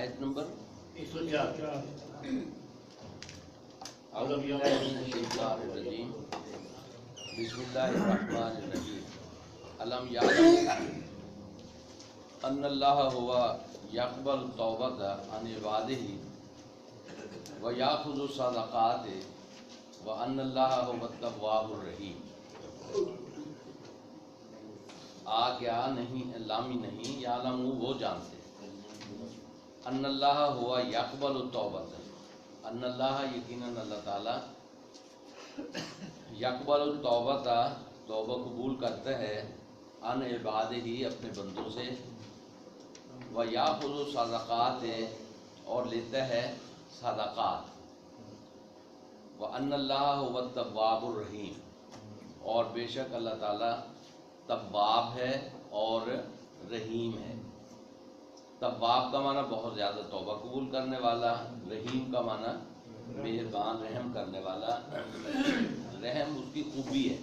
آیت نمبر 104 اعوذ باللہ من الشیطان الرجیم بسم اللہ الرحمن الرحیم علم یعلم ان اللہ هو یقبل التوبۃ عن عبادہ ویأخذ الصدقات وان اللہ هو التواب الرحیم۔ کیا نہیں لامی نہیں، یعلم وہ جانتے، ان اللہ ہوا یقبل التوبۃ، ان اللہ یقیناً اللہ تعالی یقبل التوبۃ توبہ قبول کرتا ہے، ان عبادہ ہی اپنے بندوں سے، و یاخذ الصدقات اور لیتا ہے صدقات، و ان اللہ هو التواب الرحیم اور بے شک اللہ تعالی تواب ہے اور رحیم ہے۔ تواب کا معنی بہت زیادہ توبہ قبول کرنے والا، رحیم کا معنی مہربان رحم کرنے والا، رحم اس کی خوبی ہے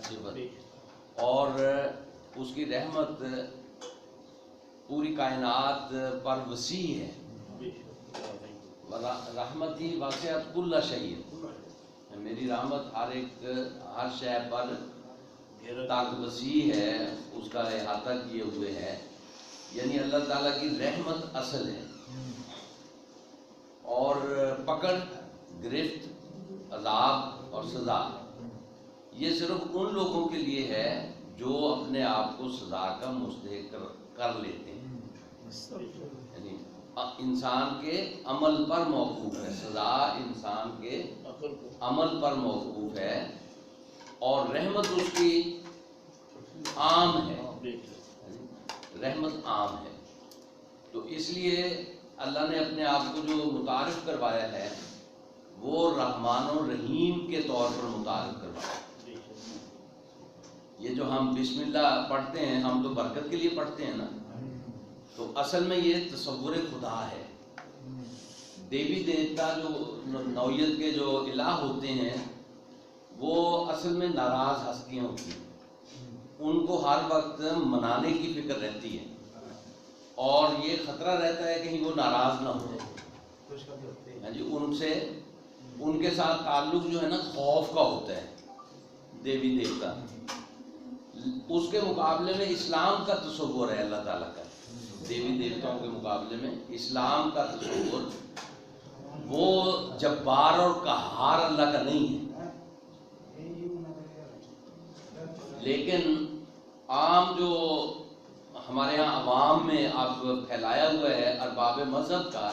صفت، اور اس کی رحمت پوری کائنات پر وسیع ہے۔ رحمتی واسعت کل شیء، میری رحمت ہر شے پر تک وسیع ہے، اس کا احاطہ کیے ہوئے ہے، یعنی اللہ تعالیٰ کی رحمت اصل ہے، اور پکڑ گرفت عذاب اور سزا یہ صرف ان لوگوں کے لیے ہے جو اپنے آپ کو سزا کا مستحق کر لیتے ہیں، یعنی انسان کے عمل پر موقوف ہے، سزا انسان کے عمل پر موقوف ہے، اور رحمت اس کی عام ہے، رحمت عام ہے۔ تو اس لیے اللہ نے اپنے آپ کو جو متعارف کروایا ہے وہ رحمان و رحیم کے طور پر متعارف کروایا۔ یہ جو ہم بسم اللہ پڑھتے ہیں، ہم تو برکت کے لیے پڑھتے ہیں نا، تو اصل میں یہ تصور خدا ہے۔ دیوی دیوتا جو نوعیت کے جو الہ ہوتے ہیں وہ اصل میں ناراض ہستیاں ہوتی ہیں، ان کو ہر وقت منانے کی فکر رہتی ہے، اور یہ خطرہ رہتا ہے کہیں وہ ناراض نہ ہو جائے، ان سے ان کے ساتھ تعلق جو ہے نا خوف کا ہوتا ہے دیوی دیوتا۔ اس کے مقابلے میں اسلام کا تصور ہے اللہ تعالیٰ کا، دیوی دیوتاؤں کے مقابلے میں اسلام کا تصور وہ جبار اور قہار اللہ کا نہیں ہے۔ لیکن عام جو ہمارے ہاں عوام میں اب پھیلایا ہوا ہے ارباب مذہب کا،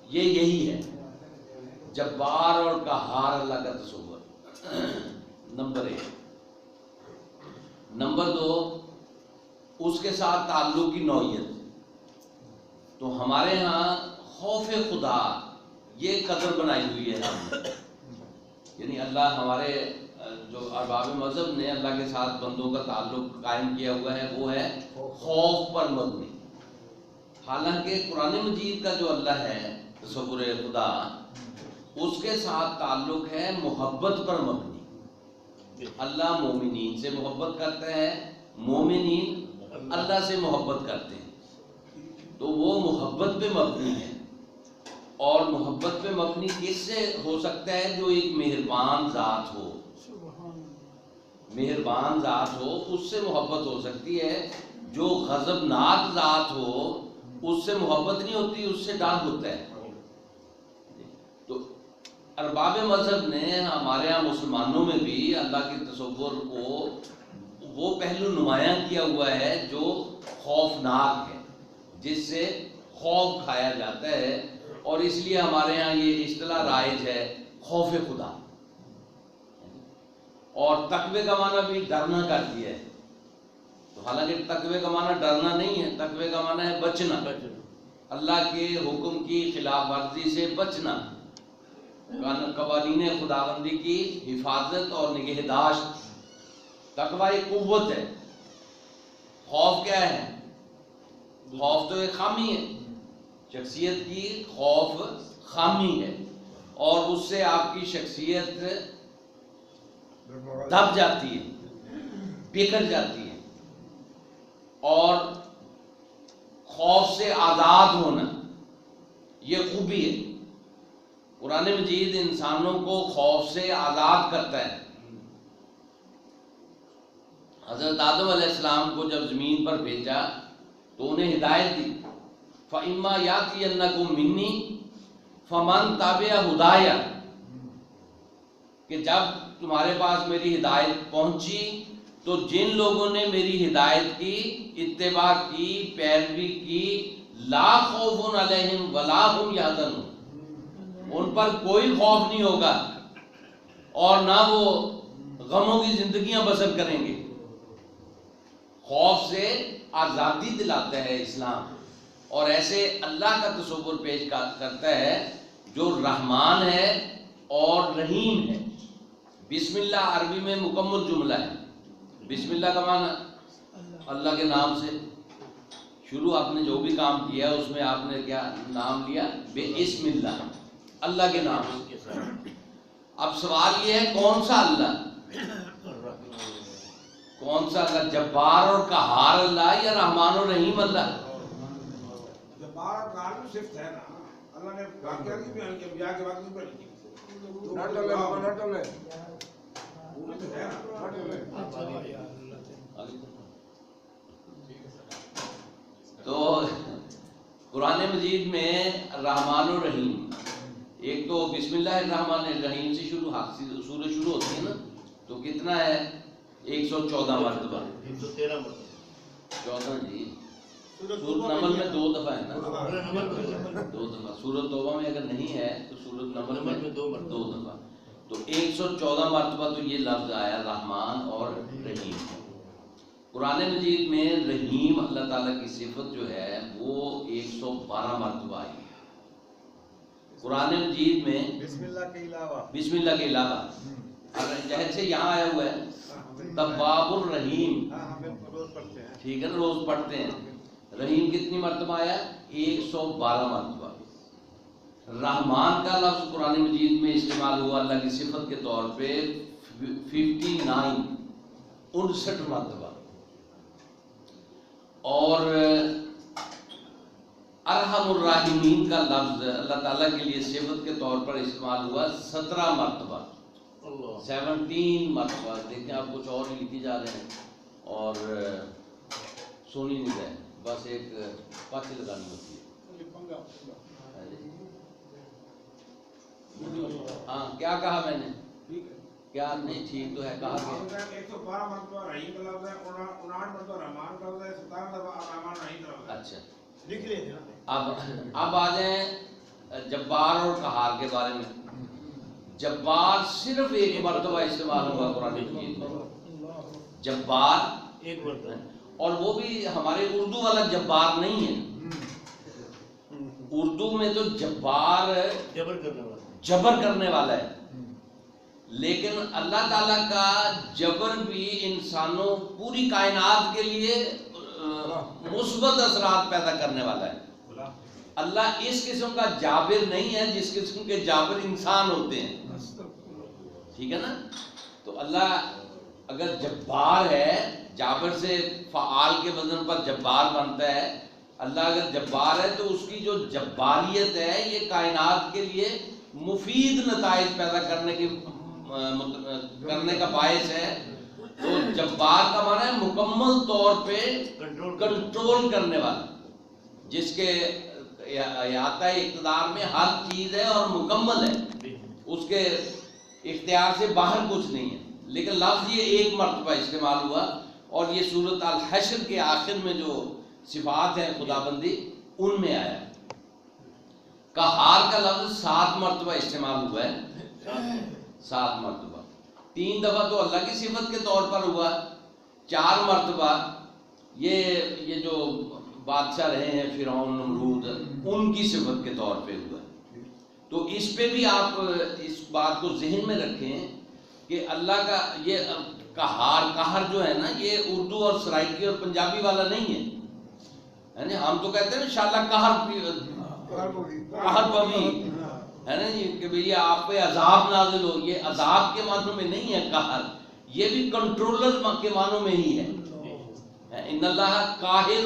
یہ یہی ہے، جبار اور قہار اللہ کا تصور، نمبر 1۔ نمبر 2، اس کے ساتھ تعلق کی نوعیت۔ تو ہمارے ہاں خوف خدا یہ قدر بنائی ہوئی ہے ہم نے، یعنی اللہ ہمارے جو ارباب مذہب نے اللہ کے ساتھ بندوں کا تعلق قائم کیا ہوا ہے وہ ہے خوف پر مبنی، حالانکہ قرآن مجید کا جو اللہ ہے تصور خدا، اس کے ساتھ تعلق ہے محبت پر مبنی۔ اللہ مومنین سے محبت کرتا ہے، مومنین اللہ سے محبت کرتے ہیں، تو وہ محبت پہ مبنی ہے، اور محبت پہ مبنی کس سے ہو سکتا ہے؟ جو ایک مہربان ذات ہو، مہربان ذات ہو اس سے محبت ہو سکتی ہے۔ جو غضبناک ذات ہو اس سے محبت نہیں ہوتی، اس سے ڈر ہوتا ہے۔ تو ارباب مذہب نے ہمارے ہاں مسلمانوں میں بھی اللہ کے تصور کو وہ پہلو نمایاں کیا ہوا ہے جو خوفناک ہے، جس سے خوف کھایا جاتا ہے، اور اس لیے ہمارے ہاں یہ اصطلاح رائج ہے خوف خدا، اور تقوی کا معنی بھی ڈرنا کر دیا ہے۔ تو حالانکہ تقوی کا معنی ڈرنا نہیں ہے، تقوی کا معنی ہے بچنا، اللہ کے حکم کی خلاف ورزی سے بچنا، قوانین خداوندی کی حفاظت اور نگہداشت۔ تقوی ایک قوت ہے، خوف کیا ہے؟ خوف تو ایک خامی ہے، شخصیت کی خوف خامی ہے، اور اس سے آپ کی شخصیت دب جاتی ہے، بکھر جاتی ہے، اور خوف سے آزاد ہونا یہ خوبی ہے. قرآن مجید انسانوں کو خوف سے آزاد کرتا ہے. حضرت آدم علیہ السلام کو جب زمین پر بھیجا تو انہیں ہدایت دی، فَإِمَّا يَأْتِيَنَّكُم مِّنِّي فَمَن تَبِعَ ہُدَایَ، کہ جب تمہارے پاس میری ہدایت پہنچی تو جن لوگوں نے میری ہدایت کی، اتباع کی، پیروی کی، لا خوف علیہم ولا هم یحزنون، ان پر کوئی خوف نہیں ہوگا اور نہ وہ غموں کی زندگیاں بسر کریں گے. خوف سے آزادی دلاتا ہے اسلام، اور ایسے اللہ کا تصور پیش کرتا ہے جو رحمان ہے اور رحیم ہے. بسم اللہ عربی میں مکمل جملہ ہے. بسم اللہ کا معنی اللہ کے نام سے شروع. آپ نے جو بھی کام کیا اس میں آپ نے کیا نام لیا؟ بسم اللہ، اللہ کے نام سے. اب سوال یہ ہے کون سا اللہ؟ کون سا اللہ؟ جبار اور قہار اللہ یا رحمان اور رحیم اللہ؟ جبار اور قہار میں صفت ہے نا. اللہ نے واقعہ کی بیان کیا، انبیاء کے بعد نہیں پڑھی. تو قرآن مجید میں رحمان و رحیم، ایک تو بسم اللہ الرحمن الرحیم سے سورہ شروع ہوتی ہے نا، تو کتنا ہے؟ 114 مرتبہ. 113 مرتبہ 14 جی. سورۃ نمل میں 2 دفعہ ہے نا، 2 دفعہ. سورۃ توبہ میں اگر نہیں ہے تو سورۃ نمل میں 2 دفعہ. تو 114 مرتبہ تو یہ لفظ آیا رحمان اور رحیم. قرآن مجید میں رحیم اللہ تعالیٰ کی صفت جو ہے وہ 112 مرتبہ آئی ہے. قرآن مجید میں بسم اللہ کے علاوہ جہد سے یہاں آیا ہوا ہے تواب الرحیم، ٹھیک ہے نا، روز پڑھتے ہیں. رحیم کتنی مرتبہ آیا؟ 112 مرتبہ. رحمان کا لفظ قرآن مجید میں استعمال ہوا اللہ کی صفت کے طور پہ 59 مرتبہ. اور ارحم الراحمین کا لفظ اللہ تعالیٰ کے لیے صفت کے طور پر استعمال ہوا 17 مرتبہ. 17 مرتبہ. دیکھیں آپ کچھ اور ہی لکھی جا رہے ہیں اور سونی نہیں رہے، بس ایک پاکی لگانی ہوتی ہے. ہاں کیا کہا میں نے؟ کیا نہیں ٹھیک تو ہے کہا کہ 112 مرتبہ رحیم کا لفظ ہے، 59 مرتبہ رحمان کا لفظ ہے، 17 مرتبہ رحمان رحیم کا لفظ ہے. اچھا لکھ لیے اب آ جائیں جبار اور قہار کے بارے میں. جبار صرف ایک مرتبہ استعمال ہوا قرآن مجید میں. جبار ایک مرتبہ، اور وہ بھی ہمارے اردو والا جبار نہیں ہے. اردو میں تو جبار جبر کرنے والا ہے، لیکن اللہ تعالیٰ کا جبر بھی انسانوں پوری کائنات کے لیے مثبت اثرات پیدا کرنے والا ہے. اللہ اس قسم کا جابر نہیں ہے جس قسم کے جابر انسان ہوتے ہیں، ٹھیک ہے نا. تو اللہ اگر جبار ہے، جابر سے فعال کے وزن پر جبار بنتا ہے. اللہ اگر جبار ہے تو اس کی جو جباریت ہے یہ کائنات کے لیے مفید نتائج پیدا کرنے کا باعث ہے. تو جبار کا معنی ہے مکمل طور پہ کنٹرول کرنے والا، جس کے احاطہ اقتدار میں ہر چیز ہے اور مکمل ہے، اس کے اختیار سے باہر کچھ نہیں ہے. لیکن لفظ یہ ایک مرتبہ استعمال ہوا، اور یہ سورۃ الحشر کے آخر میں جو صفات ہیں خدا بندی ان میں آیا. قہار کا لفظ 7 مرتبہ استعمال ہوا ہے، 7 مرتبہ. 3 دفعہ تو اللہ کی صفت کے طور پر ہوا، 4 مرتبہ یہ جو بادشاہ رہے ہیں فرعون نمرود ان کی صفت کے طور پہ ہوا. تو اس پہ بھی آپ اس بات کو ذہن میں رکھیں کہ اللہ کا یہ قہر جو ہے نا، یہ اردو اور سرائکی اور پنجابی والا نہیں ہے. یعنی ہم تو کہتے ہیں انشاءاللہ قہر پوی ہے نا جی، کہ بھئی آپ پہ عذاب نازل ہو. یہ عذاب کے معنوں میں نہیں ہے قہر، یہ بھی کنٹرولر کے معنوں میں ہی ہے. ان اللہ قاہر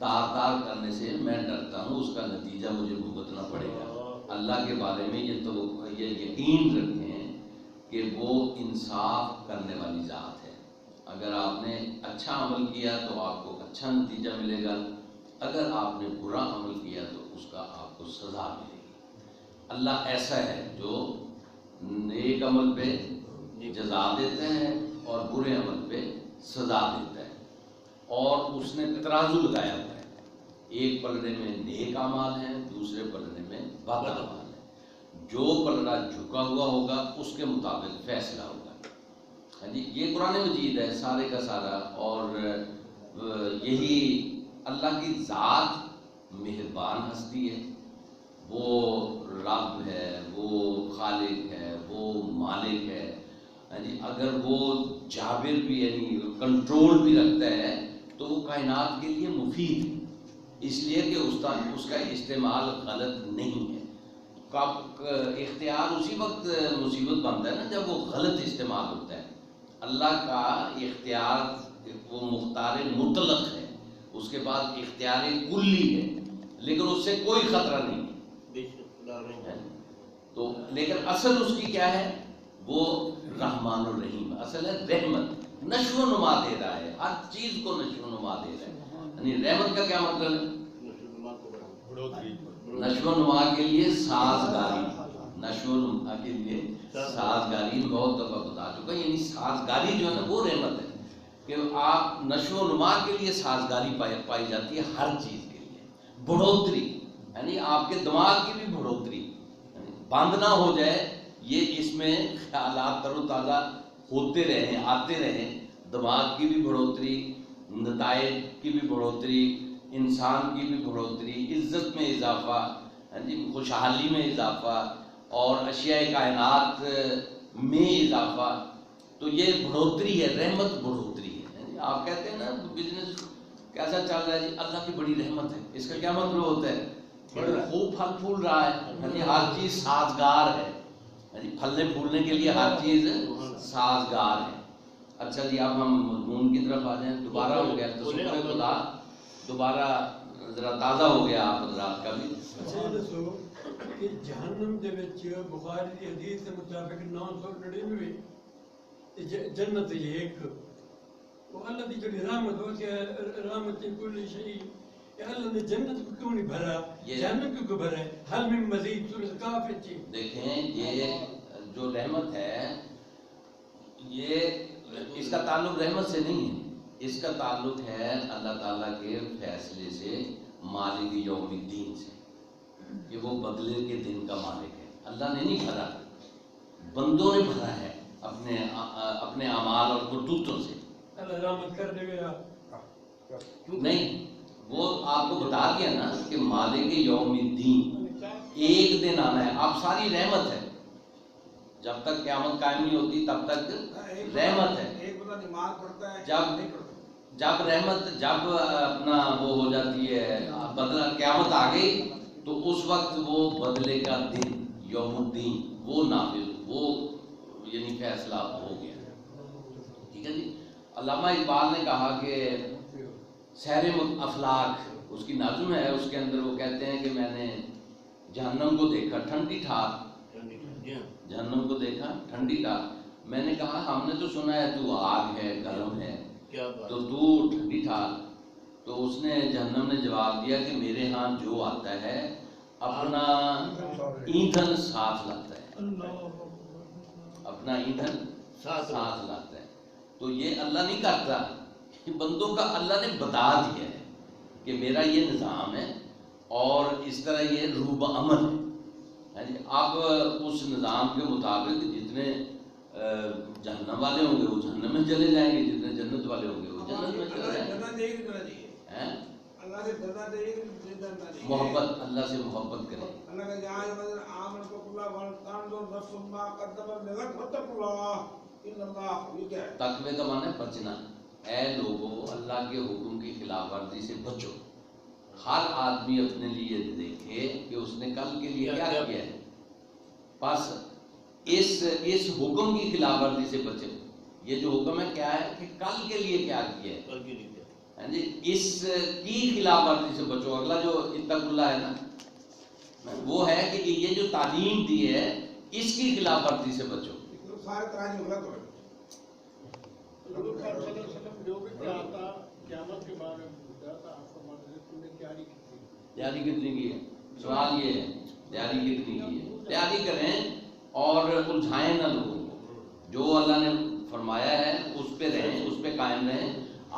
تار کرنے سے میں ڈرتا ہوں، اس کا نتیجہ مجھے بھگتنا پڑے گا۔ اللہ کے بارے میں یہ یقین رکھیں کہ وہ انصاف کرنے والی ذات ہے۔ اگر آپ نے اچھا عمل کیا تو آپ کو اچھا نتیجہ ملے گا، اگر آپ نے برا عمل کیا تو اس کا آپ کو سزا ملے گی۔ اللہ ایسا ہے جو نیک عمل پہ جزا دیتے ہیں اور برے عمل پہ سزا دیتا ہے، اور اس نے ترازو لگایا ہوا ہے، ایک پلڑے میں نیک اعمال ہیں، دوسرے پلڑے میں بد اعمال ہیں۔ جو پلڑا جھکا ہوا ہوگا اس کے مطابق فیصلہ ہوگا۔ ہاں جی، یہ قرآن مجید ہے سارے کا سارا، اور یہی اللہ کی ذات مہربان ہستی ہے، وہ رب ہے، وہ خالق ہے، وہ مالک ہے۔ ہاں جی، اگر وہ جابر بھی یعنی کنٹرول بھی رکھتا ہے تو وہ کائنات کے لیے مفید ہے، اس لیے کہ اس کا استعمال غلط نہیں ہے۔ اختیار اسی وقت مصیبت بنتا ہے نا جب وہ غلط استعمال ہوتا ہے۔ اللہ کا اختیار وہ مختار مطلق ہے، اس کے بعد اختیار کلی ہے، لیکن اس سے کوئی خطرہ نہیں ہے۔ تو لیکن اصل اس کی کیا ہے؟ وہ رحمان الرحیم، اصل ہے رحمت، نشو و نما دے رہا ہے، ہر چیز کو نشو و نما دے رہا ہے۔ یعنی رحمت کا کیا مطلب ہے؟ نشو و نما کے لیے سازگاری، نشو و نما کے لیے سازگاری بہت دفعہ بتا چکا، یعنی سازگاری جو ہے نا وہ رحمت ہے، کہ آپ نشو و نما کے لیے سازگاری پائی جاتی ہے ہر چیز کے لیے، بڑھوتری، یعنی آپ کے دماغ کی بھی بڑھوتری، بند نہ ہو جائے، یہ اس میں خیالات تر و تازہ ہوتے رہیں، آتے رہیں، دماغ کی بھی بڑھوتری، نتائج کی بھی بڑھوتری، انسان کی بھی بڑھوتری، عزت میں اضافہ، خوشحالی میں اضافہ، اور اشیاء کائنات میں اضافہ۔ تو یہ بڑھوتری ہے، رحمت بڑھوتری ہے۔ آپ کہتے ہیں نا بزنس کیسا چل رہا ہے جی؟ اللہ کی بڑی رحمت ہے، اس کا کیا مطلب ہوتا ہے؟ خوب پھل پھول رہا ہے، ہر چیز سازگار ہے، پھلنے پھولنے کے لیے ہر چیز سازگار ہے۔ اچھا جی، اب ہم مضمون کی طرف آ جائیں۔ دوبارہ ہو گیا تو شکر خدا، دوبارہ ذرا تازہ ہو گیا آپ حضرات کا بھی۔ اچھا یہ دسو کہ جہنم دے وچ بخاری دی حدیث کے مطابق 999 جنت ہے ایک، وہ اللہ دی جو رحمت ہوتی ہے، رحمت کل شیء، کہ اللہ نے جنت کو کیوں نہیں بھرا، جہنم کیوں بھرا ہے؟ حل من مزید، سورۃ کاف ہے۔ دیکھیں یہ جو رحمت ہے، یہ اس کا تعلق رحمت سے نہیں ہے، اس کا تعلق ہے اللہ تعالیٰ کے فیصلے سے، مالک یوم الدین سے، کہ وہ بدلے کے دن کا مالک ہے۔ اللہ نے نہیں بھرا، بندوں نے بھرا ہے اپنے اعمال اور کرتوتوں سے۔ اللہ رحمت کر دے گا نہیں، وہ آپ کو بتا دیا نا کہ مالک یوم الدین، ایک دن آنا ہے۔ اب ساری رحمت ہے، جب تک قیامت قائم نہیں ہوتی تب تک رحمت ہے۔ ایک بندہ نماز پڑھتا ہے، جب رحمت جب اپنا وہ ہو جاتی ہے، بدلہ قیامت آ گئی، تو اس وقت وہ بدلے کا دن یوم الدین وہ نافذ، وہ یعنی فیصلہ ہو گیا۔ ٹھیک ہے جی۔ علامہ اقبال نے کہا کہ سیر افلاک اس کی نظم ہے، اس کے اندر وہ کہتے ہیں کہ میں نے جہنم کو دیکھا ٹھنڈی ٹھار، جہنم کو دیکھا ٹھنڈی ٹھار، میں نے کہا ہم نے تو سنا ہے تو آگ ہے، گرم ہے، تو تو ٹھنڈی ٹھار۔ تو اس نے جہنم نے جواب دیا کہ میرے ہاں جو آتا ہے اپنا ایندھن ساتھ لاتا ہے، اپنا ایندھن ساتھ لاتا ہے۔ تو یہ اللہ نہیں کرتا، بندوں کا اللہ نے بتا دیا ہے کہ میرا یہ نظام ہے اور اس طرح یہ روب عمل ہے۔ اب اس نظام کے مطابق جتنے جہنم والے ہوں گے وہ جہنم میں چلے جائیں گے، جتنے جنت والے ہوں گے وہ جنت میں چلے جائیں گے۔ اللہ سے ڈرنا چاہیے، محبت، اللہ سے محبت کریں۔ اللہ کا جہاں آمن کو اللہ ولتنظر نفس ما قدمت لغد واتقوا اللہ ان اللہ، یہ کیا ہے؟ تقوی کا معنی ہے بچنا۔ اے لوگوں، اللہ کے حکم کی خلاف ورزی سے بچو۔ ہر آدمی اپنے لیے دیکھے کہ اس نے کل کے لیے کیا کیا ہے، بس اس حکم کی خلاف ورزی سے بچے۔ یہ جو حکم ہے کیا ہے کہ کل کے لیے کیا کیا ہے، جی اس کی خلاف ورزی سے بچو. اگلا جو اتق اللہ ہے نا وہ ہے کہ یہ جو تعلیم دی ہے اس کی خلاف ورزی سے بچو. سارے تراجم غلط ہو رہے حضور صلی اللہ علیہ وسلم جو بھی آتا قیامت کے بارے میں پوچھا تھا آپ کو مانتے تم نے تیاری کی تھی. تیاری کتنی کی ہے؟ سوال یہ ہے تیاری کتنی کی ہے. تیاری کریں اور الجھائیں نہ لوگوں کو. جو اللہ نے فرمایا ہے اس پہ رہیں, اس پہ قائم رہیں.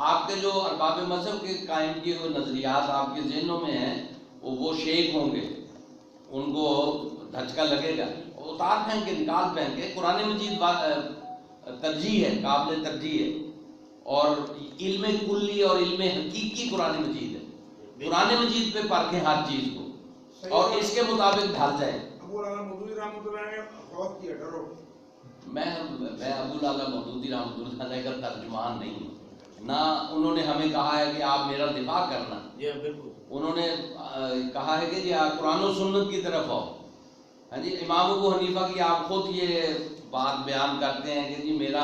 آپ کے جو ارباب مذہب کے قائم کیے ہوئے نظریات آپ کے ذہنوں میں ہیں وہ شیک ہوں گے, ان کو دھچکا لگے گا, اتار پھینک کے نکال پھینک کے. قرآن مجید ترجیح ہے, قابل ترجیح ہے, اور علم کلی اور علم حقیقی قرآن مجید ہے. قرآن مجید پہ پرکھیں ہر چیز کو اور اس کے مطابق ڈھل جائیں. ابو العلا مودودی رحمۃ اللہ نے خوف کیا ڈرو. میں ابو العلا مودودی رحمۃ اللہ علیہ کا ترجمان نہیں ہوں, نہ انہوں نے ہمیں کہا ہے کہ آپ میرا دفاع کرنا. جی بالکل. انہوں نے کہا ہے کہ جی آپ قرآن و سنت کی طرف آؤ. ہاں جی, امام ابو حنیفہ کی آپ خود یہ بات بیان کرتے ہیں کہ جی میرا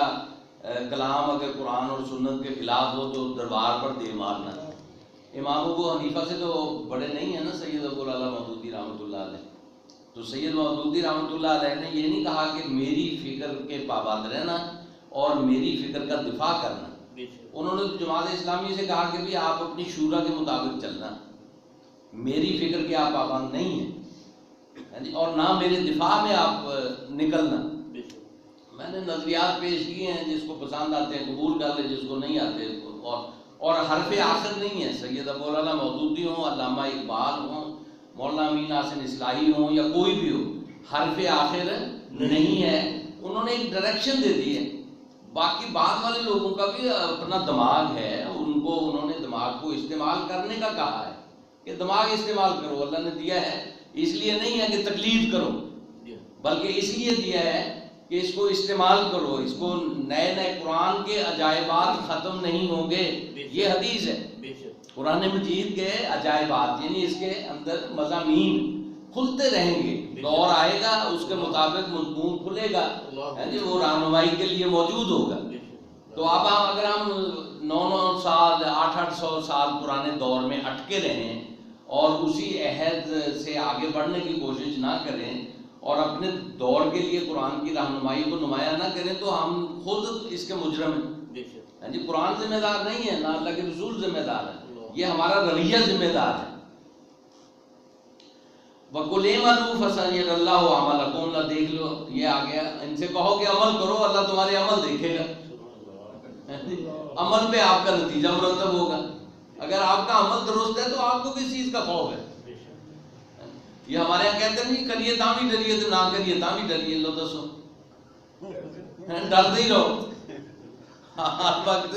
کلام اگر قرآن اور سنت کے خلاف ہو تو دربار پر دے مارنا. امام ابو حنیفہ سے تو بڑے نہیں ہیں نا سید ابو العلا مودودی رحمۃ اللہ علیہ. تو سید مودودی رحمۃ اللہ علیہ نے یہ نہیں کہا کہ میری فکر کے پابند رہنا اور میری فکر کا دفاع کرنا. انہوں نے جماعت اسلامی سے کہا کہ بھی آپ اپنی شورا کے مطابق چلنا, میری فکر کے آپ پابند نہیں ہیں اور نہ میرے دفاع میں آپ نکلنا. میں نے نظریات پیش کیے ہیں, جس کو پسند آتے ہیں قبول کر لے, جس کو نہیں آتے. اور حرف آخر نہیں ہے. سید ابو العلا مودودی ہوں, علامہ اقبال ہوں, مولانا امین حسن اصلاحی ہوں یا کوئی بھی ہو, حرف آخر نہیں ہے. انہوں نے ایک ڈائریکشن دے دی ہے. باقی بعد والے لوگوں کا بھی اپنا دماغ ہے, ان کو انہوں نے دماغ کو استعمال کرنے کا کہا ہے کہ دماغ استعمال کرو. اللہ نے دیا ہے اس لیے نہیں ہے کہ تقلید کرو, بلکہ اس لیے دیا ہے کہ اس کو استعمال کرو. اس کو نئے نئے قرآن کے عجائبات ختم نہیں ہوں گے. یہ حدیث ہے, قرآن مجید کے عجائبات یعنی اس کے اندر مضامین کھلتے رہیں گے. دور آئے گا اس کے مطابق مضمون کھلے گا, وہ رہنمائی کے لیے موجود ہوگا. تو اب اگر ہم 9 سال 800 سال پرانے دور میں اٹکے رہیں اور اسی عہد سے آگے بڑھنے کی کوشش نہ کریں اور اپنے دور کے لیے قرآن کی رہنمائی کو نمایاں نہ کریں تو ہم خود اس کے مجرم ہیں. جی قرآن ذمہ دار نہیں ہے, نہ اللہ کے رسول ذمہ دار ہے, یہ ہمارا رویہ ذمہ دار ہے. وَقُلْ اعْمَلُوا فَسَيَرَى اللَّهُ عَمَلَكُمْ. نہ دیکھ لو, یہ آ گیا, ان سے کہو کہ عمل کرو, اللہ تمہارے عمل دیکھے گا. عمل پہ آپ کا نتیجہ مرتب ہوگا. اگر آپ کا عمل درست ہے تو آپ کو کس چیز کا خوف ہے؟ یہ ہمارے یہاں کہتے ہیں نہیں کریے تاں بھی ڈریے تو نہ کریے تاں بھی ڈریے. لو دسو, ڈرتے ہی رہو ہر وقت.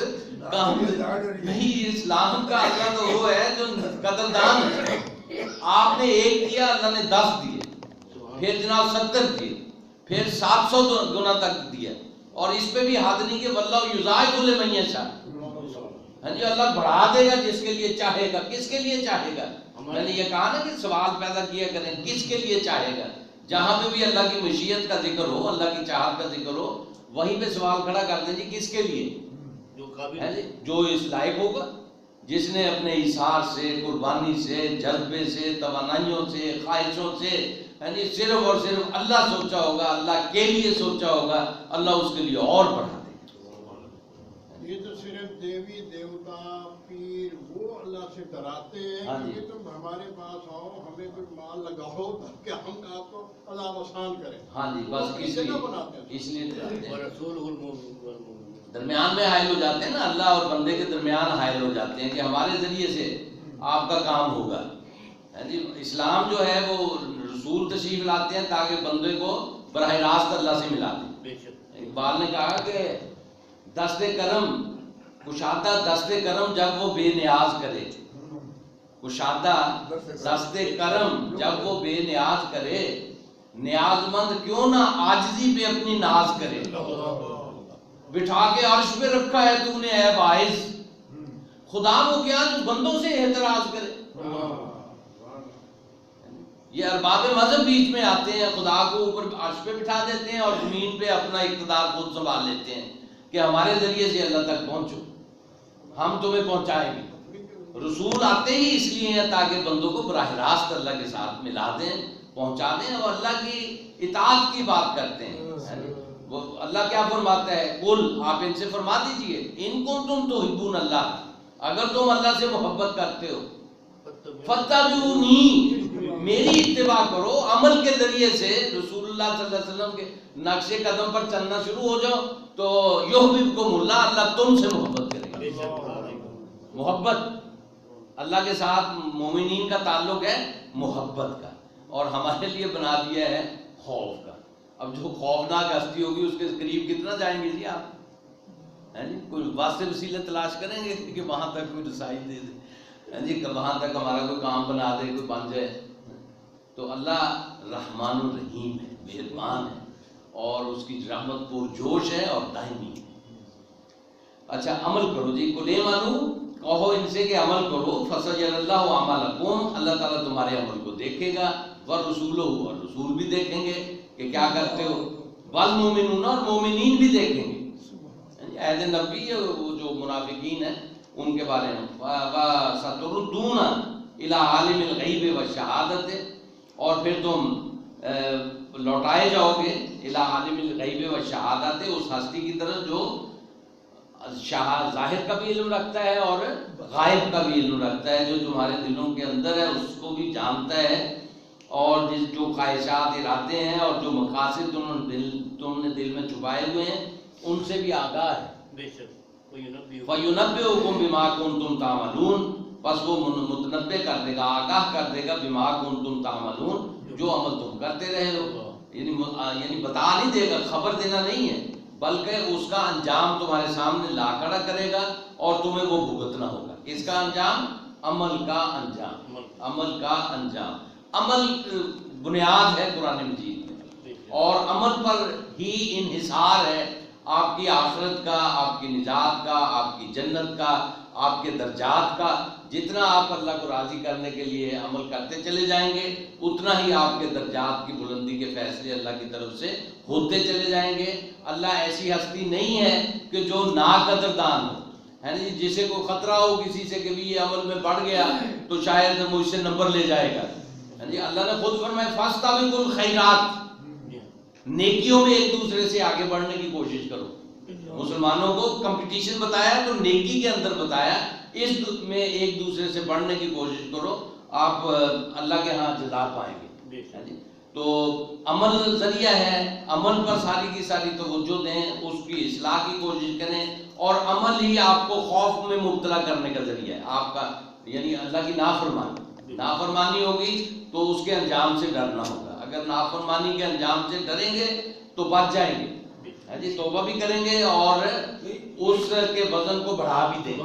نہیں, اسلام کا اللہ تو وہ ہے جو قتل دان ہے. آپ نے 1 دیا, اللہ نے 10 دیے, پھر جناب 70 دیے, پھر 700 گنا تک دیا. اور اس پہ بھی حد نہیں کہ واللہ یضاعف لمن یشاء. ہاں جی, اللہ بڑھا دے گا جس کے لیے چاہے گا. کس کے لیے چاہے گا؟ میں نے یہ کہا نا کہ سوال پیدا کیا کریں کس کے لیے چاہے گا. جہاں پہ بھی اللہ کی مشیت کا ذکر ہو, اللہ کی چاہت کا ذکر ہو, وہیں پہ سوال کھڑا کر دیں جی کس کے لیے؟ جو اس لائق ہوگا, جس نے اپنے ایثار سے, قربانی سے, جذبے سے, توانائیوں سے, خواہشوں سے یعنی صرف اور صرف اللہ سوچا ہوگا, اللہ کے لیے سوچا ہوگا, اللہ اس کے لیے اور بڑھا دے گا. یہ تو صرف دیوی دیوتا پیر وہ اللہ سے ڈراتے ہیں کہ یہ تم ہمارے پاس آؤ, ہمیں کوئی مال لگاؤ کہ ہم آپ کو عذاب آسان کریں. ہاں جی, بس اس لیے درمیان میں حائل ہو جاتے ہیں نا, اللہ اور بندے کے درمیان حائل ہو جاتے ہیں کہ ہمارے ذریعے سے آپ کا کام ہوگا. اسلام جو ہے وہ رسول تشریف لاتے ہیں تاکہ بندے کو براہ راست اللہ سے ملا دیں. اقبال نے کہا کہ دست کرم کشادہ دست کرم جب وہ بے نیاز کرے, کشادہ دست کرم جب وہ بے نیاز کرے, نیاز مند کیوں نہ عاجزی پہ اپنی ناز کرے. بٹھا کے عرش پہ رکھا ہے تو نے اے باعث, خدا وہ کیا جو بندوں سے اعتراض کرے. یہ ارباب مذہب بیچ میں آتے ہیں, خدا کو اوپر عرش پہ بٹھا دیتے ہیں اور زمین پہ اپنا اقتدار خود سنبھال لیتے ہیں کہ ہمارے ذریعے سے اللہ تک پہنچو, ہم تمہیں پہنچائیں گے. رسول آتے ہی اس لیے ہیں تاکہ بندوں کو براہ راست اللہ کے ساتھ ملا دیں، پہنچا دیں، اور اللہ کی اطاعت کی بات کرتے ہیں۔ وہ اللہ کیا فرماتا ہے؟ قل، آپ ان سے فرما دیجئے، ان کنتم تحبون اللہ، اگر تم اللہ سے محبت کرتے ہو، فاتبعونی، میری اتباع کرو، عمل کے ذریعے سے رسول اللہ صلی اللہ علیہ وسلم کے نقش قدم پر چلنا شروع ہو جاؤ تو یحببکم اللہ، اللہ تم سے محبت کرے گا۔ محبت اللہ کے ساتھ مومنین کا تعلق ہے محبت کا، اور ہمارے لیے بنا دیا ہے خوف کا۔ اب جو خوفناک ہستی ہوگی اس کے قریب کتنا جائیں گے جی آپ؟ ہے جی، کوئی واسطے وسیلے تلاش کریں گے کہ وہاں تک کوئی رسائی دے دے، جی وہاں تک ہمارا کوئی کام بنا دے، کوئی بن جائے۔ تو اللہ رحمان الرحیم ہے، مہربان ہے، اور اس کی رحمت پرجوش ہے اور دائمی ہے۔ اچھا، عمل کرو جی، قل اعملوا، کہو ان سے کہ عمل کرو، فسیجعل اللہ اعمالکم، اللہ تعالیٰ تمہارے عمل کو دیکھے گا، ورسولہ، اور رسول بھی دیکھیں گے کہ کیا کرتے ہو، والمؤمنون، اور مومنین بھی دیکھیں گے۔ عہد نبی وہ جو منافقین ہیں ان کے بارے میں، وَسَتُرُدُّونَ إِلَىٰ عَالِمِ الْغَیْبِ وَالشَّہَادَةِ، اور پھر تم لوٹائے جاؤ گے اِلَىٰ عَالِمِ الْغَیْبِ وَالشَّہَادَةِ، اس ہستی کی طرف جو ظاہر کا بھی علم رکھتا ہے اور غائب کا بھی علم رکھتا ہے، جو تمہارے دلوں کے اندر ہے اس کو بھی جانتا ہے، اور جو خواہشات ارادے ہیں اور جو مقاصد تم نے دل میں چھپائے ہوئے ہیں ان سے بھی آگاہ ہے۔ فَيُنَبِّئُكُم بِمَا كُنتُمْ تَعْمَلُونَ، بس وہ متنبع کر دے گا، آگاہ کر دے گا، بِمَا كُنتُمْ تَعْمَلُونَ، جو عمل تم کرتے رہے ہو، یعنی بتا نہیں دے گا، خبر دینا نہیں ہے، بلکہ اس کا انجام تمہارے سامنے لا کھڑا کرے گا اور تمہیں وہ بھگتنا ہوگا۔ اس کا انجام؟ عمل کا انجام، عمل کا انجام۔ عمل بنیاد ہے قرآن مجید میں، اور عمل پر ہی انحصار ہے آپ کی آخرت کا، آپ کی نجات کا، آپ کی جنت کا، آپ کے درجات کا۔ جتنا آپ اللہ کو راضی کرنے کے لیے عمل کرتے چلے جائیں گے اتنا ہی آپ کے درجات کی بلندی کے فیصلے اللہ کی طرف سے ہوتے چلے جائیں گے۔ اللہ ایسی ہستی نہیں ہے کہ جو ناقدردان ہو، ہے نا جی، جسے کوئی خطرہ ہو کسی سے کہ بھی یہ عمل میں بڑھ گیا تو شاید مجھ سے نمبر لے جائے گا۔ جی اللہ نے خود فرمایا فاستبقوا الخیرات، نیکیوں میں ایک دوسرے سے آگے بڑھنے کی کوشش کرو۔ مسلمانوں کو کمپٹیشن بتایا تو نیکی کے اندر بتایا، اس میں ایک دوسرے سے بڑھنے کی کوشش کرو، آپ اللہ کے ہاں جزا پائیں گے۔ تو عمل ذریعہ ہے، عمل پر ساری کی ساری توجہ دیں، اس کی اصلاح کی کوشش کریں، اور عمل ہی آپ کو خوف میں مبتلا کرنے کا ذریعہ ہے آپ کا، یعنی اللہ کی نافرمانی ہوگی تو اس کے انجام سے ڈرنا ہوگا۔ اگر نافرمانی کے انجام سے ڈریں گے تو بچ جائیں گے، جی توبہ بھی کریں گے اور اس کے وزن کو بڑھا بھی دیں گے۔